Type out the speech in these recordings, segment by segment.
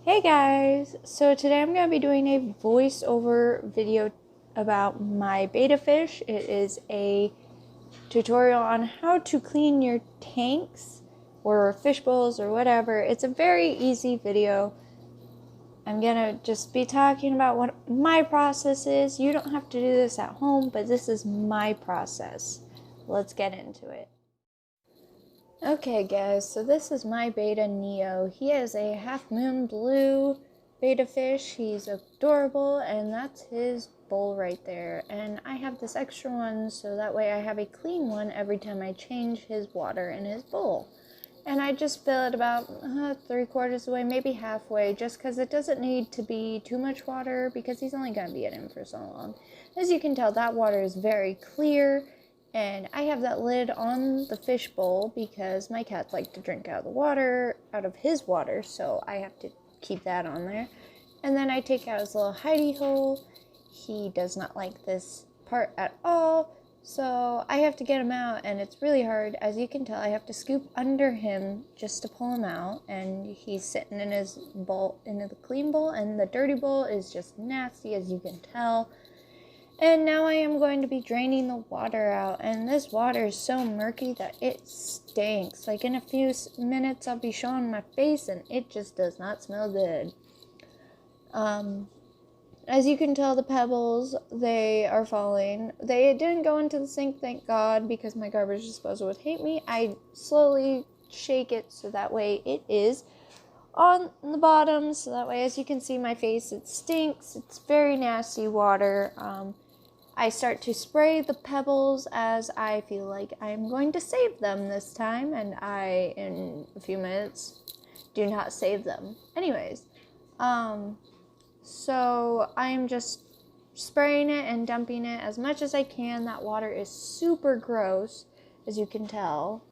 Hey guys! So today I'm going to be doing a voiceover video about my betta fish. It is a tutorial on how to clean your tanks or fish bowls or whatever. It's a very easy video. I'm going to just be talking about what my process is. You don't have to do this at home, but this is my process. Let's get into it. Okay guys, so this is my betta Neo. He is a half moon blue betta fish. He's adorable, and that's his bowl right there. And I have this extra one so that way I have a clean one every time I change his water in his bowl. And I just fill it about 3/4 of the way, maybe halfway, just because it doesn't need to be too much water because he's only going to be in him for so long. As you can tell, that water is very clear. And I have that lid on the fish bowl because my cats like to drink out of his water, so I have to keep that on there. And then I take out his little hidey hole. He does not like this part at all, so I have to get him out, and it's really hard. As you can tell, I have to scoop under him just to pull him out, and he's sitting in his bowl, in the clean bowl, and the dirty bowl is just nasty, as you can tell. And now I am going to be draining the water out, and this water is so murky that it stinks. Like in a few minutes I'll be showing my face and it just does not smell good. As you can tell, the pebbles, they are falling. They didn't go into the sink, thank God, because my garbage disposal would hate me. I slowly shake it so that way it is on the bottom, so that way, as you can see my face, it stinks. It's very nasty water. I start to spray the pebbles as I feel like I'm going to save them this time, and I, in a few minutes, do not save them. Anyways, so I am just spraying it and dumping it as much as I can. That water is super gross, as you can tell.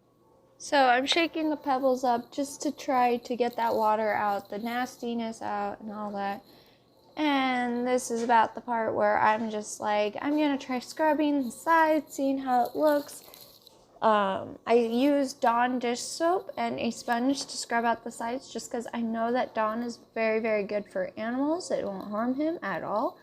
So I'm shaking the pebbles up just to try to get that water out, the nastiness out and all that. And this is about the part where I'm just like, I'm going to try scrubbing the sides, seeing how it looks. I use Dawn dish soap and a sponge to scrub out the sides just because I know that Dawn is very, very good for animals. It won't harm him at all.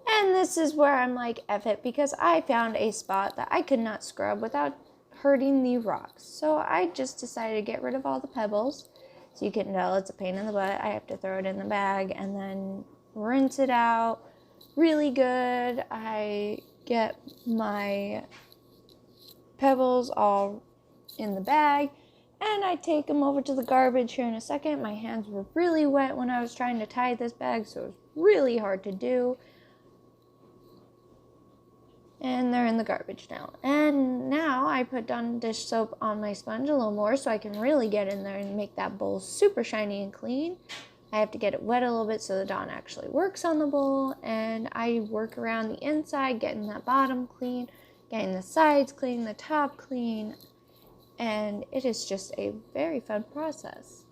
And this is where I'm like, F it, because I found a spot that I could not scrub without hurting the rocks. So I just decided to get rid of all the pebbles. So you can tell it's a pain in the butt. I have to throw it in the bag and then rinse it out really good. I get my pebbles all in the bag and I take them over to the garbage here in a second. My hands were really wet when I was trying to tie this bag, so it was really hard to do. And they're in the garbage now. And now I put Dawn dish soap on my sponge a little more so I can really get in there and make that bowl super shiny and clean. I have to get it wet a little bit so the Dawn actually works on the bowl, and I work around the inside, getting that bottom clean, getting the sides clean, the top clean, and it is just a very fun process.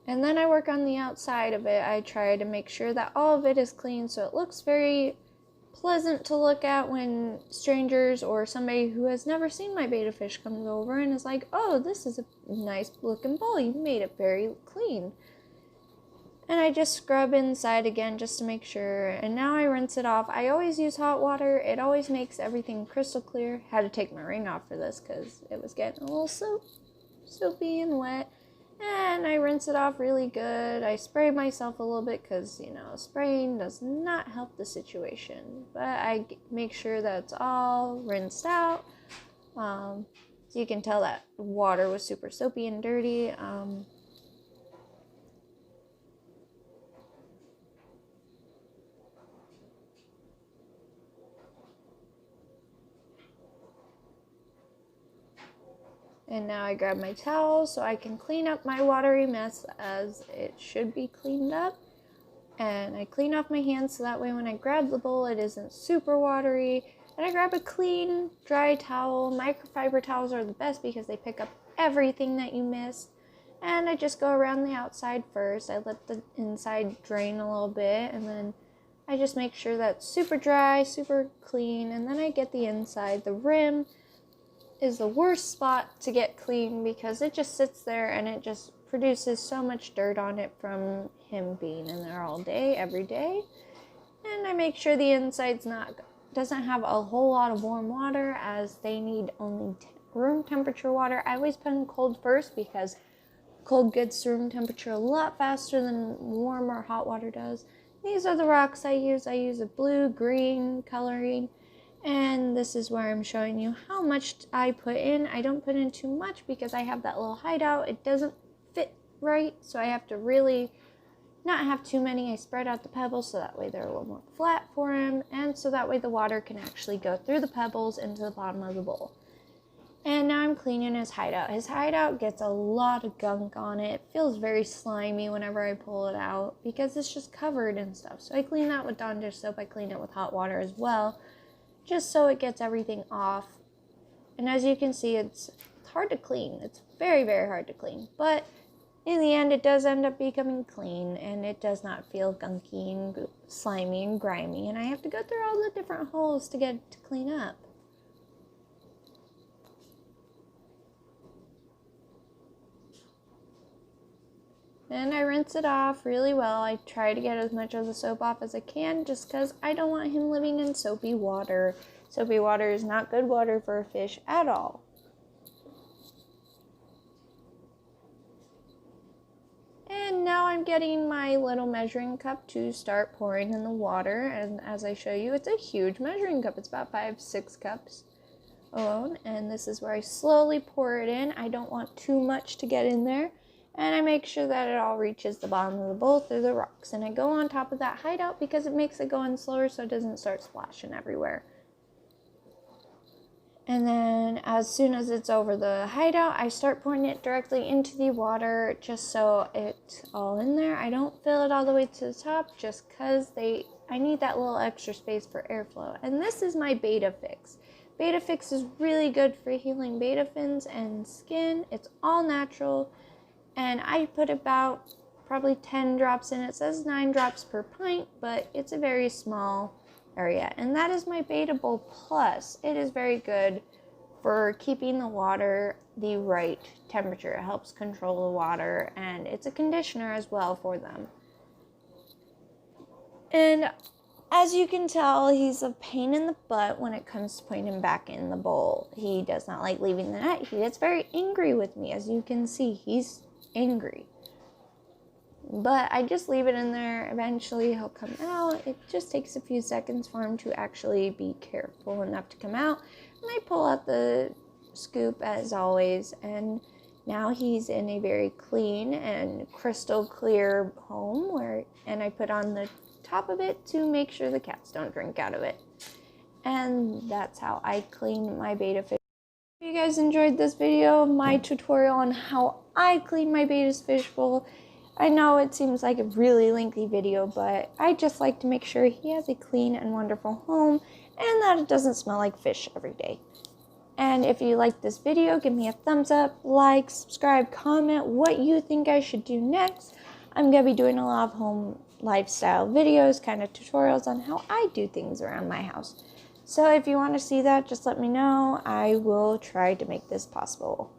And then I work on the outside of it. I try to make sure that all of it is clean so it looks very pleasant to look at when strangers or somebody who has never seen my betta fish comes over and is like, oh, this is a nice looking bowl. You made it very clean. And I just scrub inside again just to make sure. And now I rinse it off. I always use hot water. It always makes everything crystal clear. Had to take my ring off for this because it was getting a little soapy and wet. And I rinse it off really good. I spray myself a little bit because, spraying does not help the situation. But I make sure that it's all rinsed out. So you can tell that water was super soapy and dirty. And now I grab my towel so I can clean up my watery mess as it should be cleaned up. And I clean off my hands so that way when I grab the bowl it isn't super watery. And I grab a clean, dry towel. Microfiber towels are the best because they pick up everything that you missed. And I just go around the outside first. I let the inside drain a little bit, and then I just make sure that's super dry, super clean. And then I get the inside, the rim, is the worst spot to get clean because it just sits there and it just produces so much dirt on it from him being in there all day, every day. And I make sure the inside's doesn't have a whole lot of warm water, as they need only room temperature water. I always put them cold first because cold gets to room temperature a lot faster than warm or hot water does. These are the rocks I use. I use a blue-green coloring, and this is where I'm showing you how much I put in. I don't put in too much because I have that little hideout. It doesn't fit right, so I have to really not have too many. I spread out the pebbles so that way they're a little more flat for him, and so that way the water can actually go through the pebbles into the bottom of the bowl. And now I'm cleaning his hideout. His hideout gets a lot of gunk on it. It feels very slimy whenever I pull it out because it's just covered and stuff. So I clean that with Dawn dish soap. I clean it with hot water as well, just so it gets everything off. And as you can see, it's hard to clean. It's very, very hard to clean. But in the end, it does end up becoming clean, and it does not feel gunky and slimy and grimy. And I have to go through all the different holes to get it to clean up. And I rinse it off really well. I try to get as much of the soap off as I can just because I don't want him living in soapy water. Soapy water is not good water for a fish at all. And now I'm getting my little measuring cup to start pouring in the water. And as I show you, it's a huge measuring cup. It's about 5-6 cups alone. And this is where I slowly pour it in. I don't want too much to get in there. And I make sure that it all reaches the bottom of the bowl through the rocks. And I go on top of that hideout because it makes it go in slower so it doesn't start splashing everywhere. And then as soon as it's over the hideout, I start pouring it directly into the water just so it's all in there. I don't fill it all the way to the top just because I need that little extra space for airflow. And this is my Betta Fix. Betta Fix is really good for healing betta fins and skin. It's all natural. And I put about probably 10 drops in. It says 9 drops per pint, but it's a very small area. And that is my Betta Bowl Plus. It is very good for keeping the water the right temperature. It helps control the water, and it's a conditioner as well for them. And as you can tell, he's a pain in the butt when it comes to putting him back in the bowl. He does not like leaving the net. He gets very angry with me. As you can see, he's angry. But I just leave it in there. Eventually he'll come out. It just takes a few seconds for him to actually be careful enough to come out. And I pull out the scoop as always, and now he's in a very clean and crystal clear home and I put on the top of it to make sure the cats don't drink out of it. And that's how I clean my betta fish. If you guys enjoyed this video, my tutorial on how I clean my Betta's fish bowl, I know it seems like a really lengthy video, but I just like to make sure he has a clean and wonderful home and that it doesn't smell like fish every day. And if you like this video, give me a thumbs up, like, subscribe, comment what you think I should do next. I'm going to be doing a lot of home lifestyle videos, kind of tutorials on how I do things around my house. So if you want to see that, just let me know. I will try to make this possible.